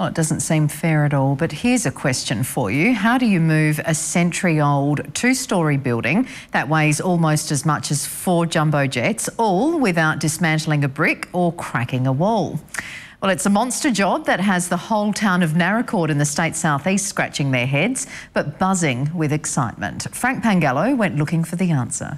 Well, it doesn't seem fair at all, but here's a question for you. How do you move a century-old two-storey building that weighs almost as much as 4 jumbo jets, all without dismantling a brick or cracking a wall? Well, it's a monster job that has the whole town of Naracoorte in the state southeast scratching their heads, but buzzing with excitement. Frank Pangallo went looking for the answer.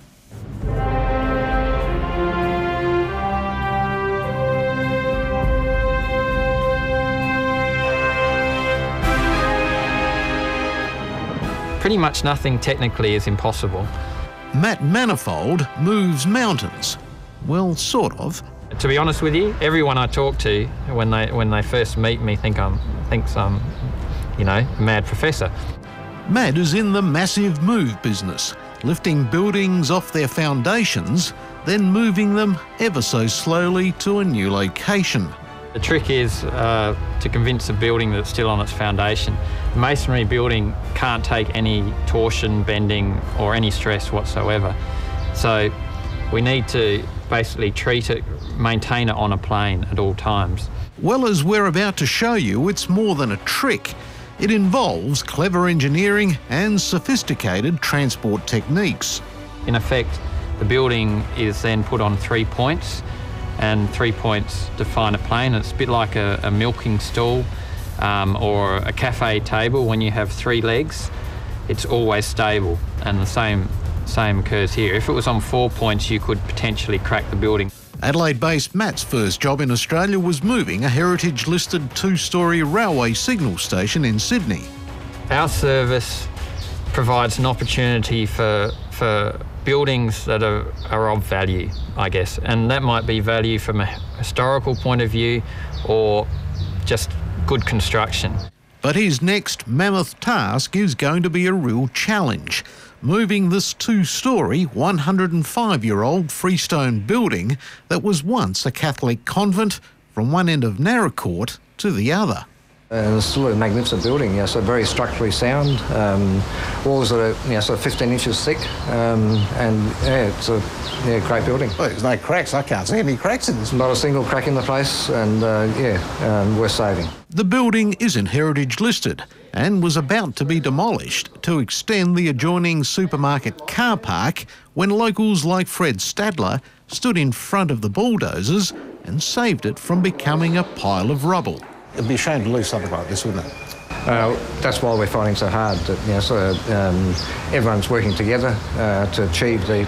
Pretty much nothing technically is impossible. Matt Manifold moves mountains. Well, sort of. To be honest with you, everyone I talk to when they first meet me thinks I'm, you know, a mad professor. Matt is in the massive move business, lifting buildings off their foundations, then moving them ever so slowly to a new location. The trick is to convince a building that's still on its foundation. A masonry building can't take any torsion, bending or any stress whatsoever. So we need to basically treat it, maintain it on a plane at all times. Well, as we're about to show you, it's more than a trick. It involves clever engineering and sophisticated transport techniques. In effect, the building is then put on 3 points, and 3 points define a plane. It's a bit like a milking stool or a cafe table. When you have 3 legs, it's always stable, and the same occurs here. If it was on 4 points, you could potentially crack the building. Adelaide-based Matt's first job in Australia was moving a heritage-listed 2-storey railway signal station in Sydney. Our service provides an opportunity for buildings that are of value, I guess, and that might be value from a historical point of view or just good construction. But his next mammoth task is going to be a real challenge, moving this 2-storey, 105-year-old freestone building that was once a Catholic convent from one end of Naracoorte to the other. It's still a magnificent building, so very structurally sound. Walls that are sort of 15 inches thick, it's a great building. Well, there's no cracks. I can't see any cracks in this. Not a single crack in the place, and worth saving. The building isn't heritage listed and was about to be demolished to extend the adjoining supermarket car park when locals like Fred Stadler stood in front of the bulldozers and saved it from becoming a pile of rubble. It'd be a shame to lose something like this, wouldn't it? That's why we're fighting so hard. That everyone's working together to achieve the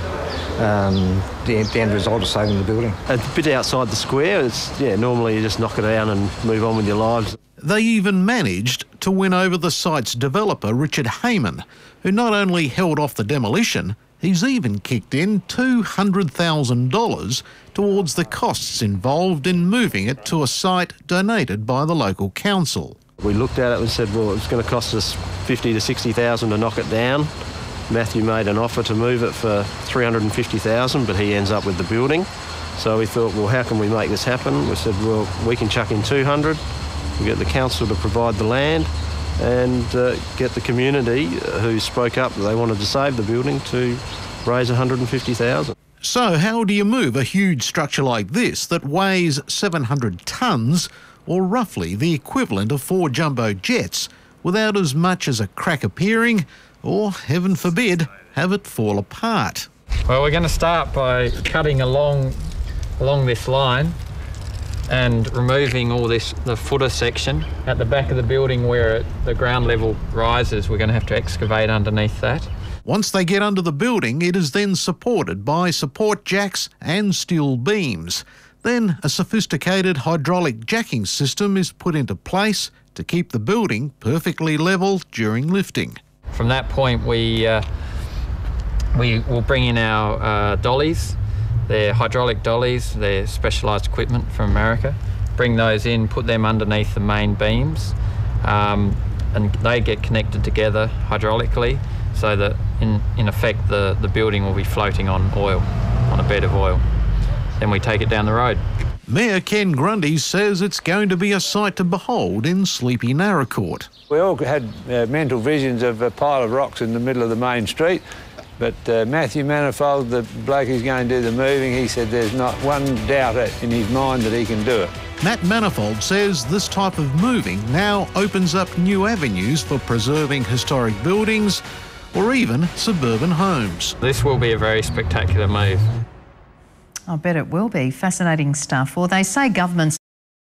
end result of saving the building. A bit outside the square. Normally you just knock it down and move on with your lives. They even managed to win over the site's developer, Richard Heyman, who not only held off the demolition, he's even kicked in $200,000 towards the costs involved in moving it to a site donated by the local council. We looked at it and said, well, it's going to cost us $50,000 to $60,000 to knock it down. Matthew made an offer to move it for $350,000, but he ends up with the building. So we thought, well, how can we make this happen? We said, well, we can chuck in $200,000, we get the council to provide the land, and get the community who spoke up that they wanted to save the building to raise $150,000. So how do you move a huge structure like this that weighs 700 tonnes, or roughly the equivalent of 4 jumbo jets, without as much as a crack appearing, or, heaven forbid, have it fall apart? Well, we're going to start by cutting along this line and removing all the footer section. At the back of the building where the ground level rises, we're going to have to excavate underneath that. Once they get under the building, it is then supported by support jacks and steel beams. Then a sophisticated hydraulic jacking system is put into place to keep the building perfectly level during lifting. From that point, we will bring in our dollies. They're hydraulic dollies, they're specialised equipment from America. Bring those in, put them underneath the main beams, and they get connected together hydraulically so that in effect the building will be floating on oil, on a bed of oil. Then we take it down the road. Mayor Ken Grundy says it's going to be a sight to behold in sleepy Naracoorte. We all had mental visions of a pile of rocks in the middle of the main street. But Matthew Manifold, the bloke who's going to do the moving, he said there's not one doubt in his mind that he can do it. Matt Manifold says this type of moving now opens up new avenues for preserving historic buildings or even suburban homes. This will be a very spectacular move. I bet it will be. Fascinating stuff. Well, they say governments